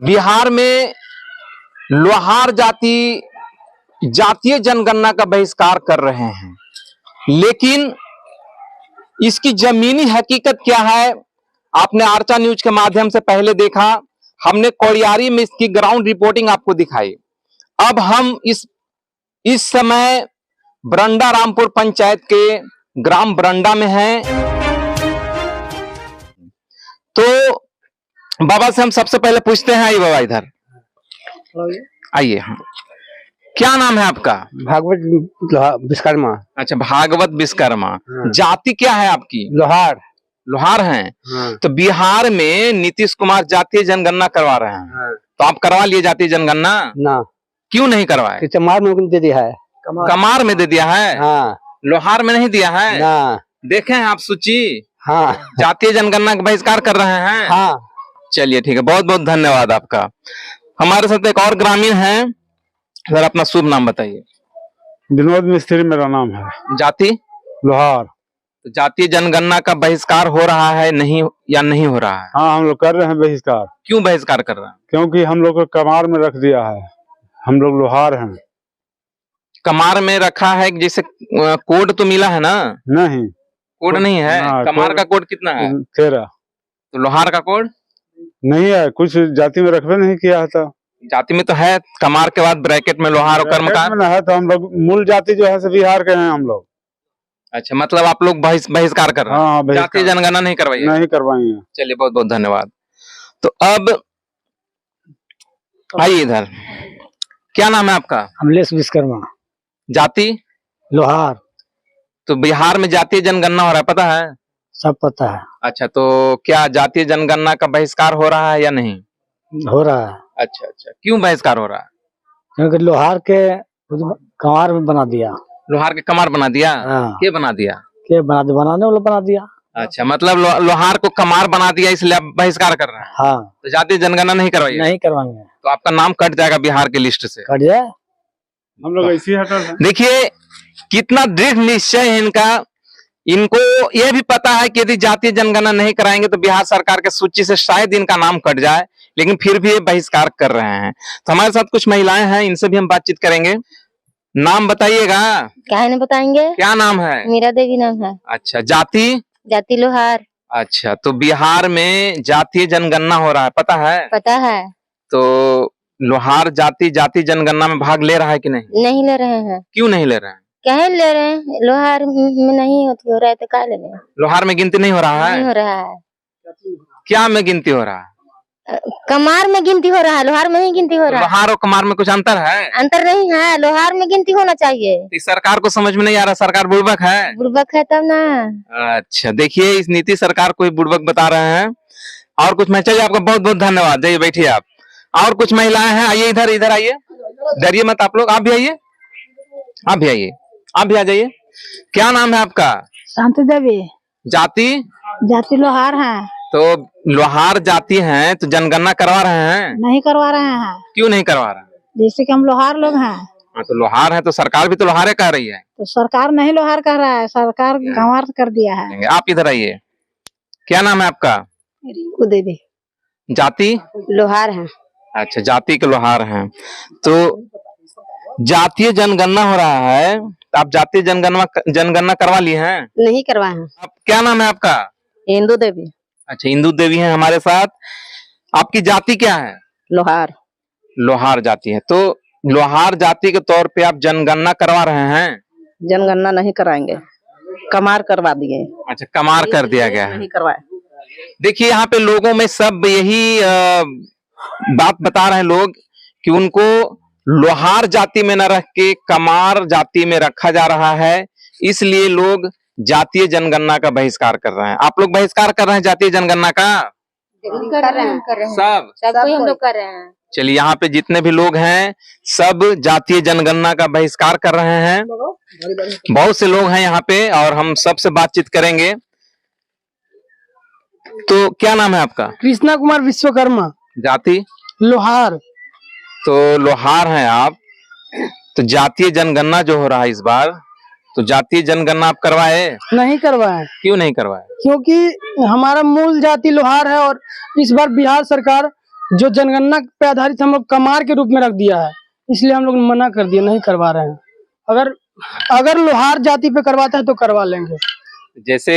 बिहार में लोहार जाति जातीय जनगणना का बहिष्कार कर रहे हैं, लेकिन इसकी जमीनी हकीकत क्या है आपने आर्चा न्यूज के माध्यम से पहले देखा। हमने कोड़ियारी में इसकी ग्राउंड रिपोर्टिंग आपको दिखाई। अब हम इस समय बरंडा रामपुर पंचायत के ग्राम बरंडा में हैं। तो बाबा से हम सबसे पहले पूछते हैं, आइए बाबा इधर आइए। हाँ, क्या नाम है आपका? भागवत विश्वकर्मा। अच्छा, भागवत विश्वकर्मा। हाँ। जाति क्या है आपकी? लोहार। लोहार हैं। हाँ। तो बिहार में नीतीश कुमार जातीय जनगणना करवा रहे हैं। हाँ। तो आप करवा लिए जातीय जनगणना? ना। क्यों नहीं करवाए? कमार में दे दिया है। कमार में दे दिया है। हाँ। लोहार में नहीं दिया है ना। देखें आप सूची। हाँ। जातीय जनगणना का बहिष्कार कर रहे हैं। हाँ। चलिए ठीक है, बहुत बहुत धन्यवाद आपका। हमारे साथ एक और ग्रामीण है, सर अपना शुभ नाम बताइए। विनोद मिस्त्री मेरा नाम है। जाति? लोहार। तो जातीय जनगणना का बहिष्कार हो रहा है नहीं या नहीं हो रहा है? हाँ, हम लोग कर रहे हैं बहिष्कार। क्यों बहिष्कार कर रहे हैं? क्योंकि हम लोग को कमार में रख दिया है। हम लोग लोहार हैं। कमार में रखा है, जैसे कोड तो मिला है ना? नहीं, कोड नहीं है। कमार का कोड कितना है? 13। तो लोहार का कोड नहीं है, कुछ जाति में रखबे नहीं किया था। जाति में तो है, कमार के बाद ब्रैकेट में लोहार और कर्मकार है। तो हम लोग मूल जाति जो है बिहार के हैं हम लोग। अच्छा, मतलब आप लोग बहिष्कार कर रहे हैं? हाँ, जातीय जनगणना नहीं करवाइए? नहीं करवाएंगे। चलिए, बहुत बहुत धन्यवाद। तो अब आइए इधर, क्या नाम है आपका? अमलेश विश्वकर्मा। जाति? लोहार। तो बिहार में जातीय जनगणना हो रहा है, पता है? सब पता है। अच्छा, तो क्या जातीय जनगणना का बहिष्कार हो रहा है या नहीं हो रहा है? अच्छा अच्छा, क्यों बहिष्कार हो रहा है? क्योंकि लोहार के कमार में बना दिया। लोहार के कमार बना दिया? हाँ। क्या बना दिया? बनाने वाला बना दिया। अच्छा, मतलब लोहार को कमार बना दिया, इसलिए आप बहिष्कार कर रहे हैं? हाँ। तो जातीय जनगणना नहीं करवाइए? नहीं करवाएंगे। तो आपका नाम कट जाएगा बिहार की लिस्ट से। कट जाए, हम लोग ऐसे ही हटा दें। देखिए कितना दृढ़ निश्चय है इनका। इनको यह भी पता है कि यदि जातीय जनगणना नहीं कराएंगे तो बिहार सरकार के सूची से शायद इनका नाम कट जाए, लेकिन फिर भी ये बहिष्कार कर रहे हैं। तो हमारे साथ कुछ महिलाएं हैं, इनसे भी हम बातचीत करेंगे। नाम बताइएगा। क्या नहीं बताएंगे? क्या नाम है? मीरा देवी नाम है। अच्छा, जाति? जाति लोहार। अच्छा, तो बिहार में जातीय जनगणना हो रहा है, पता है? पता है। तो लोहार जातीय जनगणना में भाग ले रहा है कि नहीं? नहीं ले रहे हैं। क्यों नहीं ले रहे हैं? क्या ले रहे हैं? लोहार में नहीं होती हो रहा है तो क्या ले रहे हैं? लोहार में गिनती नहीं हो रहा है? नहीं हो रहा है। क्या में गिनती हो रहा है? कमार में गिनती हो रहा है, लोहार में नहीं गिनती हो रहा है। लोहार और कमार में कुछ अंतर है? अंतर नहीं है, लोहार में गिनती होना चाहिए। इस सरकार को समझ में नहीं आ रहा, सरकार बुड़बक है? बुड़बक है तब ना। अच्छा, देखिए इस नीति सरकार को बुड़बक बता रहे हैं। और कुछ मैं चलिए, आपका बहुत बहुत धन्यवाद। जाइए बैठिए आप। और कुछ महिलाएं हैं, आइए इधर, इधर आइए, डरिए मत आप लोग। आप भी आइए, आप भी आइए, आप भी आ जाइए। क्या नाम है आपका? शांति देवी। जाति? जाति लोहार है। तो लोहार जाति हैं, तो जनगणना करवा रहे हैं? नहीं करवा रहे हैं। क्यों नहीं करवा रहे हैं? जैसे कि हम लोहार लोग हैं। हाँ, तो लोहार है तो सरकार भी तो लोहारे कह रही है। तो सरकार नहीं लोहार कह रहा है, सरकार गंवार कर दिया है। आप इधर आइए। क्या नाम है आपका? रिंकू देवी। जाति? लोहार है। अच्छा, जाति के लोहार हैं। तो जातीय जनगणना हो रहा है, तो आप जातीय जनगणना करवा लिए हैं? नहीं करवाए हैं। आप क्या नाम है आपका? इंदू देवी। अच्छा, इंदू देवी हैं हमारे साथ। आपकी जाति क्या है? लोहार। लोहार जाति है। तो लोहार जाति के तौर पे आप जनगणना करवा रहे हैं? जनगणना नहीं कराएंगे, कमार करवा दिए। अच्छा, कमार कर दिया गया है। नहीं करवाए। देखिए यहाँ पे लोगों में सब यही बात बता रहे हैं लोग कि उनको लोहार जाति में न रख के कमार जाति में रखा जा रहा है, इसलिए लोग जातीय जनगणना का बहिष्कार कर रहे हैं। आप लोग बहिष्कार कर रहे हैं जातीय जनगणना का? कर रहे हैं। सब कोई हम लोग कर रहे हैं। चलिए, यहाँ पे जितने भी लोग हैं सब जातीय जनगणना का बहिष्कार कर रहे हैं। बहुत से लोग हैं यहाँ पे और हम सबसे बातचीत करेंगे। तो क्या नाम है आपका? कृष्णा कुमार विश्वकर्मा। जाति? लोहार। तो लोहार हैं आप, तो जातीय जनगणना जो हो रहा है इस बार, तो जातीय जनगणना आप करवाए? नहीं करवाए। क्यों नहीं करवाए? क्योंकि हमारा मूल जाति लोहार है और इस बार बिहार सरकार जो जनगणना पे आधारित हम लोग कमार के रूप में रख दिया है, इसलिए हम लोग मना कर दिए, नहीं करवा रहे हैं। अगर लोहार जाति पे करवाता है तो करवा लेंगे। जैसे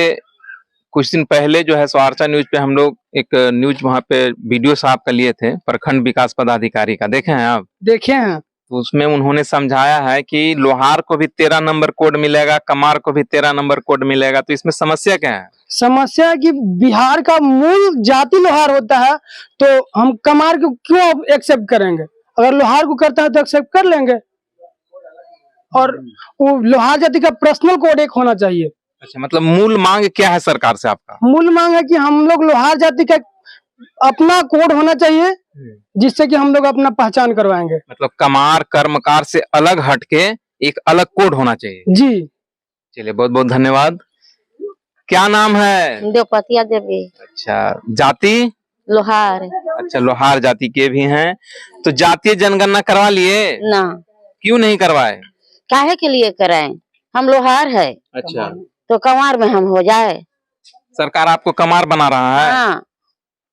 कुछ दिन पहले जो है स्वार्चा न्यूज पे हम लोग एक न्यूज वहां पे वीडियो साहब का लिए थे, प्रखंड विकास पदाधिकारी का, देखे हैं आप? देखे हैं। तो उसमें उन्होंने समझाया है कि लोहार को भी 13 नंबर कोड मिलेगा, कमार को भी 13 नंबर कोड मिलेगा। तो इसमें समस्या क्या है? समस्या है कि बिहार का मूल जाति लोहार होता है, तो हम कमार को क्यों एक्सेप्ट करेंगे? अगर लोहार को करता है तो एक्सेप्ट कर लेंगे। और वो लोहार जाति का पर्सनल कोड एक होना चाहिए। अच्छा, मतलब मूल मांग क्या है सरकार से आपका? मूल मांग है कि हम लोग लोहार जाति का अपना कोड होना चाहिए, जिससे कि हम लोग अपना पहचान करवाएंगे। मतलब कमार कर्मकार से अलग हटके एक अलग कोड होना चाहिए। जी चलिए, बहुत बहुत धन्यवाद। क्या नाम है? देवपतिया देवी। अच्छा, जाति? लोहार। अच्छा, लोहार जाति के भी हैं। तो जातीय जनगणना करवा लिए? ना। क्यों नहीं करवाए? काहे के लिए कराएं? हम लोहार है। अच्छा, तो कमार में हम हो जाए। सरकार आपको कमार बना रहा है? हाँ।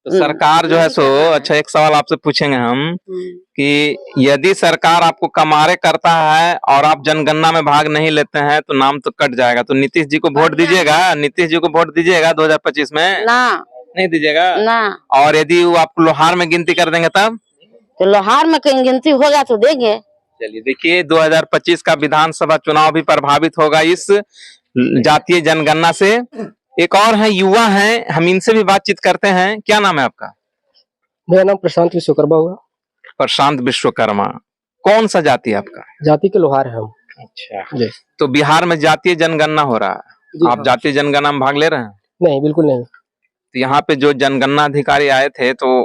तो सरकार जो है सो, अच्छा एक सवाल आपसे पूछेंगे हम कि यदि सरकार आपको कमारे करता है और आप जनगणना में भाग नहीं लेते हैं तो नाम तो कट जाएगा। तो नीतीश जी को वोट दीजिएगा? नीतीश जी को वोट दीजिएगा 2025 में? ना। नहीं दीजिएगा? ना। और यदि वो आपको लोहार में गिनती कर देंगे तब? तो लोहार में कहीं गिनती होगा तो देंगे। चलिए, देखिए 2025 का विधानसभा चुनाव भी प्रभावित होगा इस जातीय जनगणना से। एक और है, युवा हैं, हम इनसे भी बातचीत करते हैं। क्या नाम है आपका? मेरा नाम प्रशांत विश्वकर्मा हुआ। प्रशांत विश्वकर्मा। कौन सा जाति है आपका? जाति के लोहार है हम। अच्छा जी। तो बिहार में जातीय जनगणना हो रहा है, आप जातीय जनगणना में भाग ले रहे हैं? नहीं, बिल्कुल नहीं। तो यहाँ पे जो जनगणना अधिकारी आए थे, तो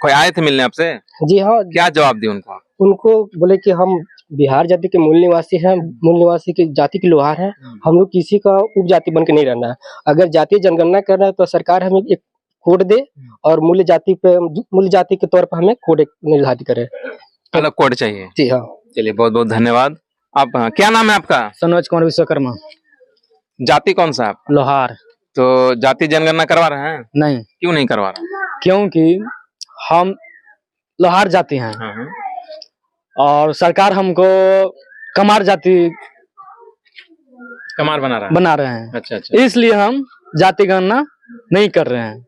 कोई आए थे मिलने आपसे? जी हाँ। क्या जवाब दिए उनको? उनको बोले कि हम बिहार जाति के मूल निवासी हैं, मूल निवासी की जाति के लोहार हैं, हम लोग किसी का उपजाति बन के नहीं रहना है। अगर जातीय जनगणना करना है तो सरकार हमें एक कोड दे और मूल जाति के तौर पर हमें कोड निर्धारित करे। अलग कोड चाहिए? जी हाँ। चलिए, बहुत बहुत धन्यवाद। आप क्या नाम है आपका? सनोज कुमार विश्वकर्मा। जाति कौन सा? आप लोहार। तो जाति जनगणना करवा रहे हैं? नहीं। क्यों नहीं करवा रहे? क्योंकि हम लोहार जाति हैं और सरकार हमको कमार जाति कमार बना रहे हैं। अच्छा अच्छा, इसलिए हम जाति गणना नहीं कर रहे हैं।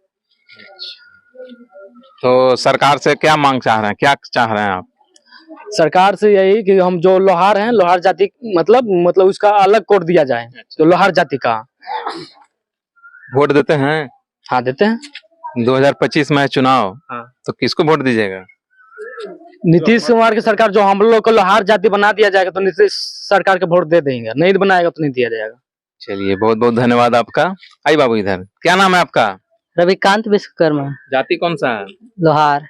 तो सरकार से क्या मांग चाह रहे हैं, क्या चाह रहे हैं आप? सरकार से यही कि हम जो लोहार हैं, लोहार जाति मतलब उसका अलग कोड दिया जाए, तो लोहार जाति का। वोट देते हैं? हाँ, देते हैं। 2025 में चुनाव, तो किसको वोट दीजिएगा? नीतीश कुमार की सरकार, जो हम लोग को लोहार जाति बना दिया जाएगा तो नीतीश सरकार के वोट दे देंगे, नहीं बनाएगा तो नहीं दिया जाएगा। चलिए, बहुत बहुत धन्यवाद आपका। आई बाबू इधर, क्या नाम है आपका? रविकांत विश्वकर्मा। जाति कौन सा है? लोहार।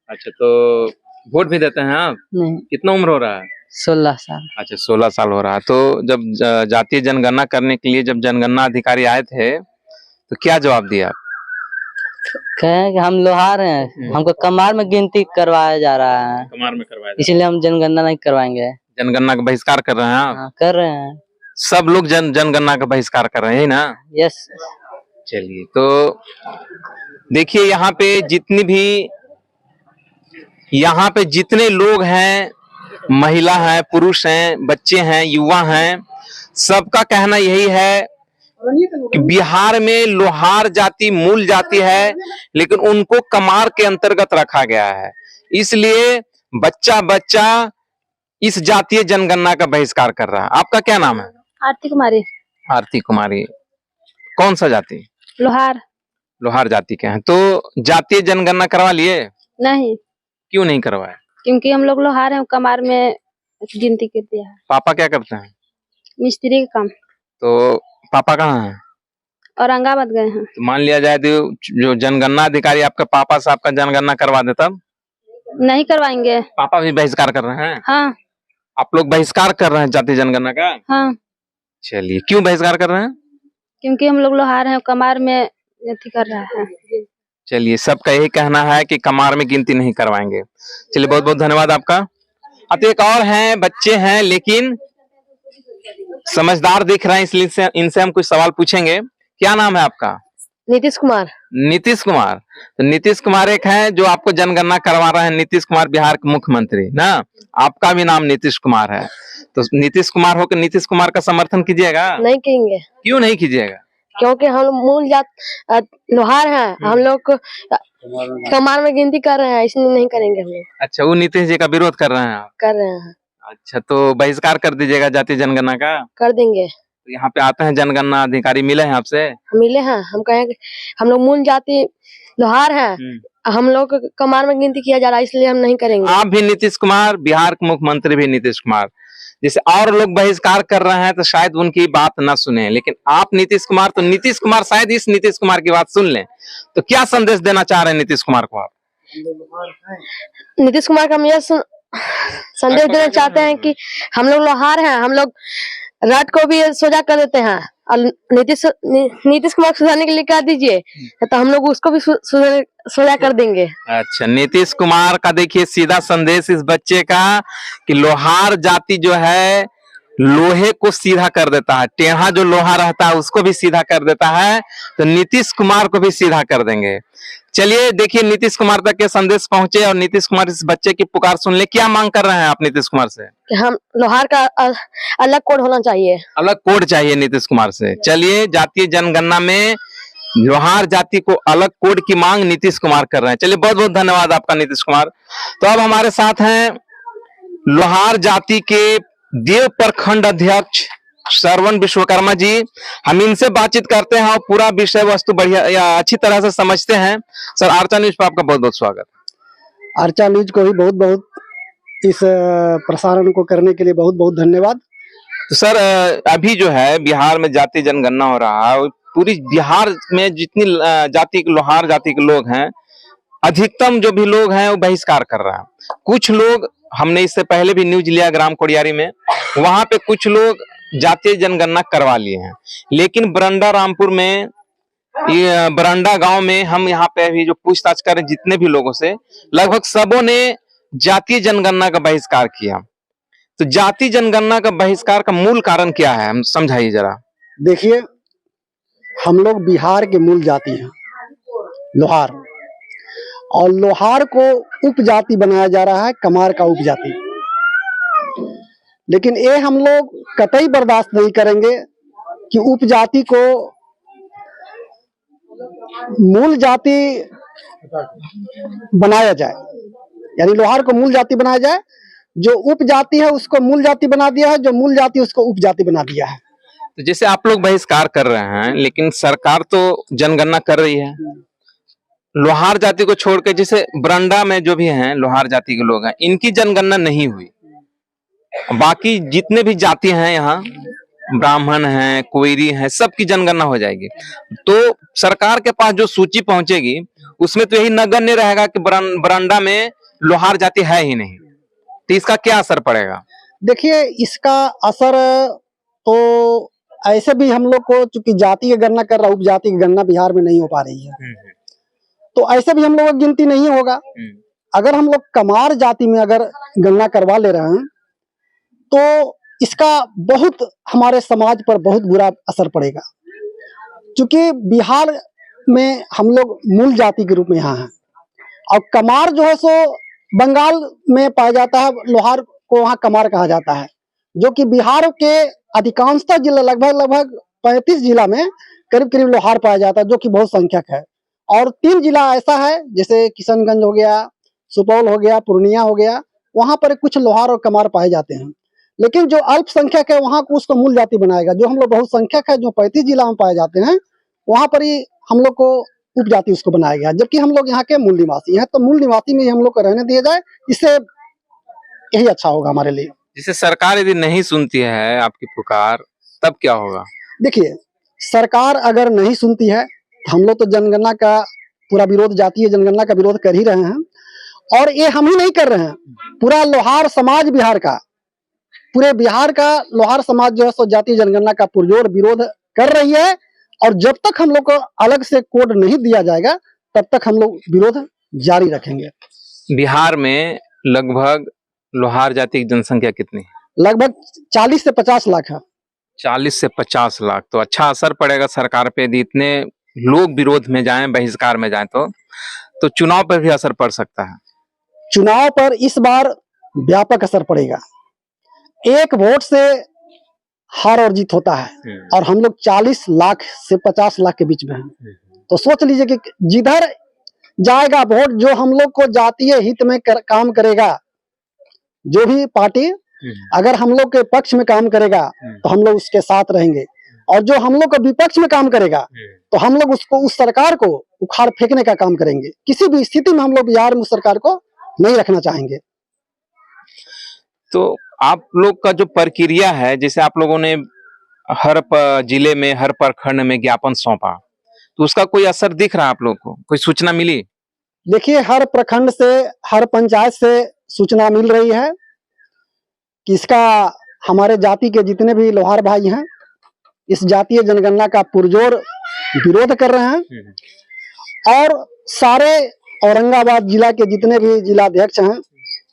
अच्छा, तो वोट भी देते हैं आप? नहीं। कितना उम्र हो रहा है? 16 साल। अच्छा, 16 साल हो रहा है। तो जब जातीय जनगणना करने के लिए जब जनगणना अधिकारी आए थे तो क्या जवाब दिया? कहें कि हम लोहार हैं, हमको कमार में गिनती करवाया जा रहा है, कमार में करवाया, इसलिए हम जनगणना नहीं करवाएंगे। जनगणना का बहिष्कार कर रहे हैं आप? हाँ, कर रहे हैं। सब लोग जनगणना का बहिष्कार कर रहे हैं ना? यस। चलिए, तो देखिए यहाँ पे जितने लोग हैं, महिला हैं, पुरुष हैं, बच्चे हैं, युवा हैं, सबका कहना यही है कि बिहार में लोहार जाति मूल जाति है, लेकिन उनको कमार के अंतर्गत रखा गया है। इसलिए बच्चा बच्चा इस जातीय जनगणना का बहिष्कार कर रहा है। आपका क्या नाम है? आरती कुमारी। आरती कुमारी। कौन सा जाति? लोहार। लोहार जाति के हैं। तो जातीय जनगणना करवा लिए? नहीं। क्यों नहीं करवाए? क्योंकि हम लोग लोहार हैं, कमार में गिनती कर दिया है। पापा क्या करते हैं? मिस्त्री का काम। तो पापा कहाँ हैं? औरंगाबाद गए हैं। तो मान लिया जाए तो जो जनगणना अधिकारी आपका पापा से आपका जनगणना करवा दे, तब नहीं करवाएंगे। पापा भी बहिष्कार कर रहे हैं? हाँ। आप लोग बहिष्कार कर रहे हैं जातीय जनगणना का? हाँ। चलिए, क्यों बहिष्कार कर रहे हैं? क्योंकि हम लोग लोहार हैं, कमार में अथी कर रहा है। चलिए, सबका यही कहना है कि कमार में गिनती नहीं करवाएंगे। चलिए, बहुत बहुत धन्यवाद आपका। अब एक और हैं, बच्चे हैं लेकिन समझदार दिख रहे हैं, इसलिए इनसे हम कुछ सवाल पूछेंगे। क्या नाम है आपका? नीतीश कुमार। नीतीश कुमार, तो नीतीश कुमार एक है जो आपको जनगणना करवा रहे हैं, नीतीश कुमार बिहार के मुख्यमंत्री ना, आपका भी नाम नीतीश कुमार है, तो नीतीश कुमार होकर नीतीश कुमार का समर्थन कीजिएगा? नहीं करेंगे। क्यों नहीं कीजिएगा? क्योंकि हम मूल जात लोहार हैं, हम लोग कमार में गिनती कर रहे हैं, इसलिए नहीं करेंगे हम लोग। अच्छा, वो नीतीश जी का विरोध कर रहे हैं आप? कर रहे हैं। अच्छा, तो बहिष्कार कर दीजिएगा जातीय जनगणना का? कर देंगे। तो यहाँ पे आते हैं जनगणना अधिकारी, मिले हैं आपसे? मिले हैं, हम कहेंगे हम लोग मूल जाति लोहार हैं, हम लोग कमार में गिनती किया जा रहा है, इसलिए हम नहीं करेंगे। आप भी नीतीश कुमार, बिहार के मुख्यमंत्री भी नीतीश कुमार, जैसे और लोग बहिष्कार कर रहे हैं तो शायद उनकी बात ना सुने, लेकिन आप नीतीश कुमार, तो नीतीश कुमार शायद इस नीतीश कुमार की बात सुन लें, तो क्या संदेश देना चाह रहे हैं नीतीश कुमार को आप? नीतीश कुमार का हम यह संदेश देना चाहते हैं कि हम लोग लोहार हैं, हम लोग रात को भी सोजा कर देते हैं, और नीतीश कुमार को सुधारने के लिए कह दीजिए, तो हम लोग उसको भी सोजा कर देंगे। अच्छा, नीतीश कुमार का देखिए सीधा संदेश इस बच्चे का कि लोहार जाति जो है लोहे को सीधा कर देता है, टेढ़ा जो लोहा रहता है उसको भी सीधा कर देता है, तो नीतीश कुमार को भी सीधा कर देंगे। चलिए देखिए नीतीश कुमार तक ये संदेश पहुंचे और नीतीश कुमार इस बच्चे की पुकार सुन ले। क्या मांग कर रहे हैं आप नीतीश कुमार से? कि हम लोहार का अलग कोड होना चाहिए, अलग कोड चाहिए नीतीश कुमार से। चलिए, जातीय जनगणना में लोहार जाति को अलग कोड की मांग नीतीश कुमार कर रहे हैं। चलिए, बहुत बहुत धन्यवाद आपका नीतीश कुमार। तो अब हमारे साथ हैं लोहार जाति के देव प्रखंड अध्यक्ष श्रवण विश्वकर्मा जी, हम इनसे बातचीत करते हैं और पूरा विषय वस्तु बढ़िया या अच्छी तरह से समझते हैं। सर, आर्चा न्यूज पर आपका बहुत बहुत स्वागत। आर्चा न्यूज को भी बहुत बहुत इस प्रसारण को करने के लिए बहुत बहुत धन्यवाद। तो सर, अभी जो है बिहार में जातीय जनगणना हो रहा है, पूरी बिहार में जितनी जाति के लोहार जाति के लोग हैं, अधिकतम जो भी लोग हैं वो बहिष्कार कर रहे हैं। कुछ लोग, हमने इससे पहले भी न्यूज लिया ग्राम कोडियारी में, वहां पे कुछ लोग जातीय जनगणना करवा लिए हैं, लेकिन बरंडा रामपुर में, ये बरंडा गांव में हम यहाँ पे अभी जो पूछताछ कर रहे जितने भी लोगों से, लगभग सबों ने जातीय जनगणना का बहिष्कार किया। तो जातीय जनगणना का बहिष्कार का मूल कारण क्या है, हम समझाइए जरा। देखिए, हम लोग बिहार के मूल जाति हैं लोहार, और लोहार को उपजाति बनाया जा रहा है, कमार का उपजाति। लेकिन ये हम लोग कतई बर्दाश्त नहीं करेंगे कि उपजाति को मूल जाति बनाया जाए, यानी लोहार को मूल जाति बनाया जाए। जो उपजाति है उसको मूल जाति बना दिया है, जो मूल जाति उसको उपजाति बना दिया है। तो जैसे आप लोग बहिष्कार कर रहे हैं, लेकिन सरकार तो जनगणना कर रही है लोहार जाति को छोड़ के। जैसे बरंडा में जो भी हैं लोहार जाति के लोग हैं, इनकी जनगणना नहीं हुई, बाकी जितने भी जाति हैं यहाँ, ब्राह्मण हैं, कोयरी हैं, सबकी जनगणना हो जाएगी। तो सरकार के पास जो सूची पहुंचेगी उसमें तो यही नगण्य रहेगा कि बरंडा में लोहार जाति है ही नहीं, तो इसका क्या असर पड़ेगा? देखिए, इसका असर तो ऐसे भी हम लोग को, चूंकि जाति की गणना कर रहा, उपजाति की गणना बिहार में नहीं हो पा रही है, तो ऐसे भी हम लोग की गिनती नहीं होगा। अगर हम लोग कमार जाति में अगर गणना करवा ले रहे हैं तो इसका बहुत हमारे समाज पर बहुत बुरा असर पड़ेगा, क्योंकि बिहार में हम लोग मूल जाति के रूप में यहाँ हैं, और कमार जो है सो बंगाल में पाया जाता है, लोहार को वहाँ कमार कहा जाता है, जो कि बिहार के अधिकांशतः जिला, लगभग 35 जिला में करीब करीब लोहार पाया जाता है, जो कि बहुत संख्यक है। और 3 जिला ऐसा है, जैसे किशनगंज हो गया, सुपौल हो गया, पूर्णिया हो गया, वहां पर कुछ लोहार और कमार पाए जाते हैं। लेकिन जो अल्पसंख्यक है वहां को उसको मूल जाति बनाएगा। जो हम लोग बहुत संख्यक है, जो 35 जिला में पाए जाते हैं, वहां पर ही हम लोग को उपजाति उसको बनाया गया, जबकि हम लोग यहाँ के मूल निवासी हैं, तो मूल निवासी में ही हम लोग को रहने दिया जाए, इससे यही अच्छा होगा हमारे लिए। जिसे सरकार यदि नहीं सुनती है आपकी पुकार, तब क्या होगा? देखिए, सरकार अगर नहीं सुनती है, हम लोग तो जनगणना का पूरा विरोध, जातीय जनगणना का विरोध कर ही रहे हैं, और ये हम ही नहीं कर रहे हैं, पूरा लोहार समाज बिहार का, पूरे बिहार का लोहार समाज जो है सो जातीय जनगणना का पुरजोर विरोध कर रही है। और जब तक हम लोग को अलग से कोड नहीं दिया जाएगा, तब तक हम लोग विरोध जारी रखेंगे। बिहार में लगभग लोहार जाति की जनसंख्या कितनी है? लगभग 40 से 50 लाख है। 40 से 50 लाख, तो अच्छा असर पड़ेगा सरकार पे यदि इतने लोग विरोध में जाएं, बहिष्कार में जाएं तो चुनाव पर भी असर पड़ सकता है। चुनाव पर इस बार व्यापक असर पड़ेगा। एक वोट से हार और जीत होता है और हम लोग 40 लाख से 50 लाख के बीच में हैं। तो सोच लीजिए कि जिधर जाएगा वोट, जो हम लोग को जातीय हित में काम करेगा, जो भी पार्टी अगर हम लोग के पक्ष में काम करेगा तो हम लोग उसके साथ रहेंगे, और जो हम लोग को विपक्ष में काम करेगा तो हम लोग उसको, उस सरकार को उखाड़ फेंकने का काम करेंगे। किसी भी स्थिति में हम लोग बिहार में उस सरकार को नहीं रखना चाहेंगे। तो आप लोग का जो प्रक्रिया है, जैसे आप लोगों ने हर जिले में, हर प्रखंड में ज्ञापन सौंपा, तो उसका कोई असर दिख रहा है आप लोग को? कोई सूचना मिली? देखिए, हर प्रखंड से, हर पंचायत से सूचना मिल रही है कि इसका हमारे जाति के जितने भी लोहार भाई हैं इस जातीय जनगणना का पुरजोर विरोध कर रहे हैं। और सारे औरंगाबाद जिला के जितने भी जिलाध्यक्ष हैं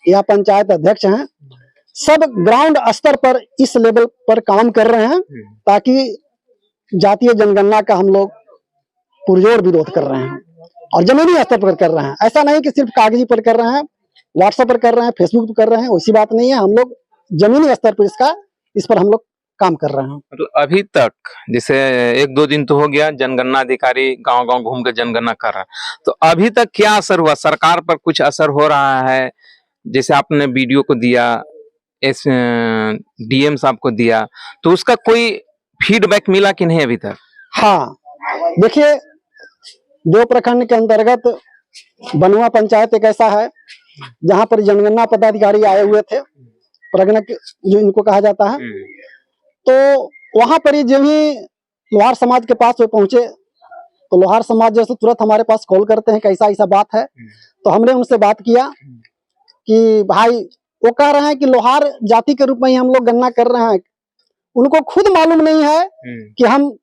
या पंचायत अध्यक्ष हैं, सब ग्राउंड स्तर पर इस लेवल पर काम कर रहे हैं ताकि जातीय जनगणना का हम लोग पुरजोर विरोध कर रहे हैं और जमीनी स्तर पर कर रहे हैं। ऐसा नहीं कि सिर्फ कागजी पर कर रहे हैं, व्हाट्सएप पर कर रहे हैं, फेसबुक पर कर रहे हैं, वैसी बात नहीं है। हम लोग जमीनी स्तर पर इस पर हम लोग काम कर रहे हैं। मतलब अभी तक, जैसे 1-2 दिन तो हो गया, जनगणना अधिकारी गांव-गांव घूम के जनगणना कर रहा है, तो अभी तक क्या असर हुआ? सरकार पर कुछ असर हो रहा है? जैसे आपने वीडियो को दिया, डीएम साहब को दिया, तो उसका कोई फीडबैक मिला कि नहीं अभी तक? हाँ, देखिए, देव प्रखंड के अंतर्गत बनुआ पंचायत एक ऐसा है जहां पर जनगणना पदाधिकारी आए हुए थे, प्रगणक जो इनको कहा जाता है। तो वहां पर ही जब ही लोहार समाज के पास वे पहुंचे तो लोहार समाज जैसे तुरंत हमारे पास कॉल करते हैं, कैसा ऐसा बात है। तो हमने उनसे बात किया कि भाई, वो कह रहे हैं कि लोहार जाति के रूप में ही हम लोग गणना कर रहे हैं। उनको खुद मालूम नहीं है कि हम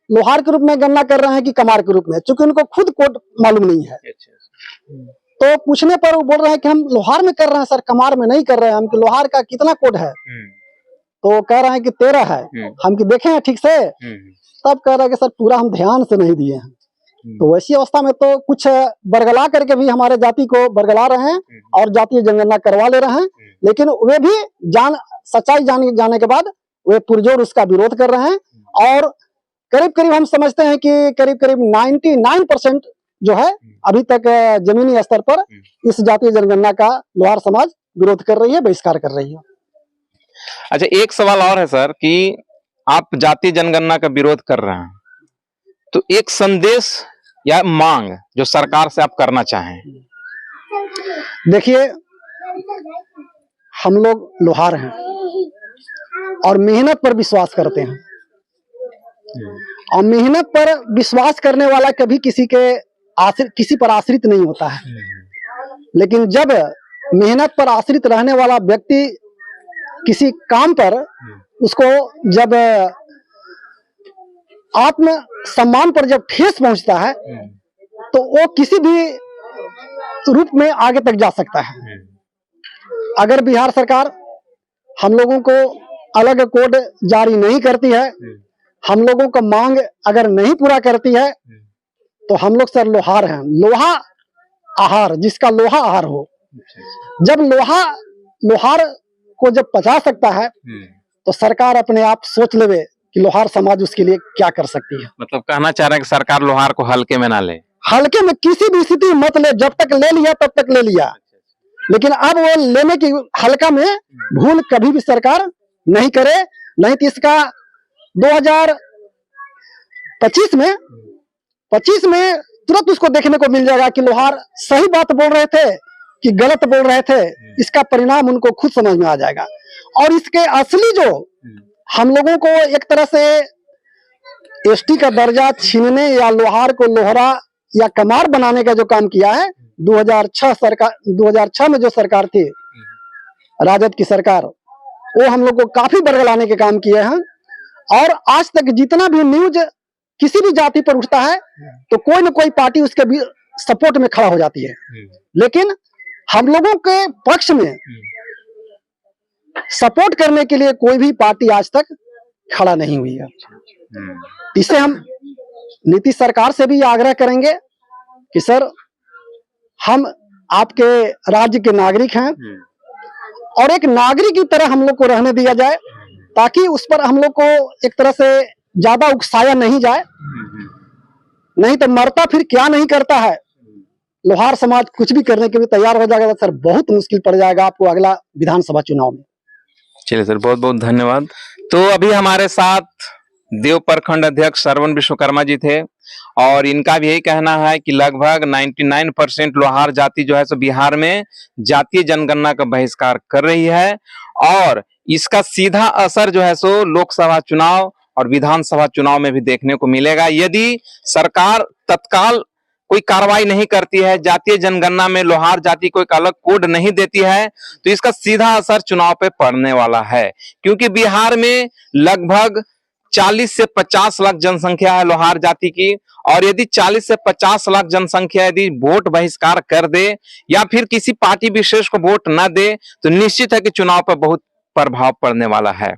लोहार के रूप में गणना कर रहे हैं कि कमार के रूप में, क्योंकि उनको खुद कोड मालूम नहीं है। तो पूछने पर वो बोल रहे हैं कि हम लोहार में कर रहे हैं सर, कमार में नहीं कर रहे हैं। हम कि लोहार का कितना कोड है? तो वो कह रहे हैं कि 13 है। हम कि देखे हैं ठीक से? तब कह रहे हैं कि सर पूरा हम ध्यान से नहीं दिए हैं। तो वैसी अवस्था में तो कुछ बरगला करके भी हमारे जाति को बरगला रहे हैं और जातीय जनगणना करवा ले रहे हैं, लेकिन वे भी सच्चाई जाने के बाद वे पुरजोर उसका विरोध कर रहे हैं। और करीब करीब हम समझते हैं कि करीब करीब 99% जो है अभी तक जमीनी स्तर पर इस जातीय जनगणना का लोहार समाज विरोध कर रही है, बहिष्कार कर रही है। अच्छा, एक सवाल और है सर कि आप जातीय जनगणना का विरोध कर रहे हैं, तो एक संदेश या मांग जो सरकार से आप करना चाहें? देखिए, हम लोग लोहार हैं और मेहनत पर विश्वास करते हैं, और मेहनत पर विश्वास करने वाला कभी किसी पर आश्रित नहीं होता है। लेकिन जब मेहनत पर आश्रित रहने वाला व्यक्ति किसी काम पर उसको जब आत्म सम्मान पर जब ठेस पहुंचता है तो वो किसी भी रूप में आगे तक जा सकता है। अगर बिहार सरकार हम लोगों को अलग कोड जारी नहीं करती है, हम लोगों का मांग अगर नहीं पूरा करती है, तो हम लोग सर लोहार हैं। लोहा आहार, जिसका लोहा आहार हो, जब लोहार को जब पचा सकता है तो सरकार अपने आप सोच लेवे कि लोहार समाज उसके लिए क्या कर सकती है। मतलब कहना चाह रहे हैं कि सरकार लोहार को हल्के में ना ले? हल्के में किसी भी स्थिति मत ले, जब तक ले लिया तब तक ले लिया, लेकिन अब वो लेने की हल्का में भूल कभी भी सरकार नहीं करे। नहीं तो इसका 2025 में तुरंत उसको देखने को मिल जाएगा कि लोहार सही बात बोल रहे थे कि गलत बोल रहे थे। इसका परिणाम उनको खुद समझ में आ जाएगा। और इसके असली जो हम लोगों को एक तरह से एसटी का दर्जा छीनने या लोहार को लोहरा या कमार बनाने का जो काम किया है 2006 में जो सरकार थी, राजद की सरकार, वो हम लोग को काफी बरगलाने के काम किए हैं। और आज तक जितना भी न्यूज किसी भी जाति पर उठता है तो कोई न कोई पार्टी उसके भी सपोर्ट में खड़ा हो जाती है, लेकिन हम लोगों के पक्ष में सपोर्ट करने के लिए कोई भी पार्टी आज तक खड़ा नहीं हुई है। इसे हम नीतीश सरकार से भी आग्रह करेंगे कि सर हम आपके राज्य के नागरिक हैं और एक नागरिक की तरह हम लोग को रहने दिया जाए, ताकि उस पर हम लोग को एक तरह से ज्यादा उकसाया नहीं जाए, नहीं तो मरता फिर क्या नहीं करता है। लोहार समाज कुछ भी करने के लिए तैयार हो जाएगा तो सर बहुत मुश्किल पड़ जाएगा आपको अगला विधानसभा चुनाव में। चलिए सर, बहुत बहुत धन्यवाद। तो अभी हमारे साथ देव प्रखंड अध्यक्ष श्रवण विश्वकर्मा जी थे और इनका भी यही कहना है कि लगभग 99% लोहार जाति जो है सो बिहार में जातीय जनगणना का बहिष्कार कर रही है और इसका सीधा असर जो है सो लोकसभा चुनाव और विधानसभा चुनाव में भी देखने को मिलेगा। यदि सरकार तत्काल कोई कार्रवाई नहीं करती है, जातीय जनगणना में लोहार जाति को एक अलग कोड नहीं देती है, तो इसका सीधा असर चुनाव पे पड़ने वाला है। क्योंकि बिहार में लगभग 40 से 50 लाख जनसंख्या है लोहार जाति की, और यदि 40 से 50 लाख जनसंख्या यदि वोट बहिष्कार कर दे या फिर किसी पार्टी विशेष को वोट न दे, तो निश्चित है कि चुनाव पर बहुत प्रभाव पड़ने वाला है।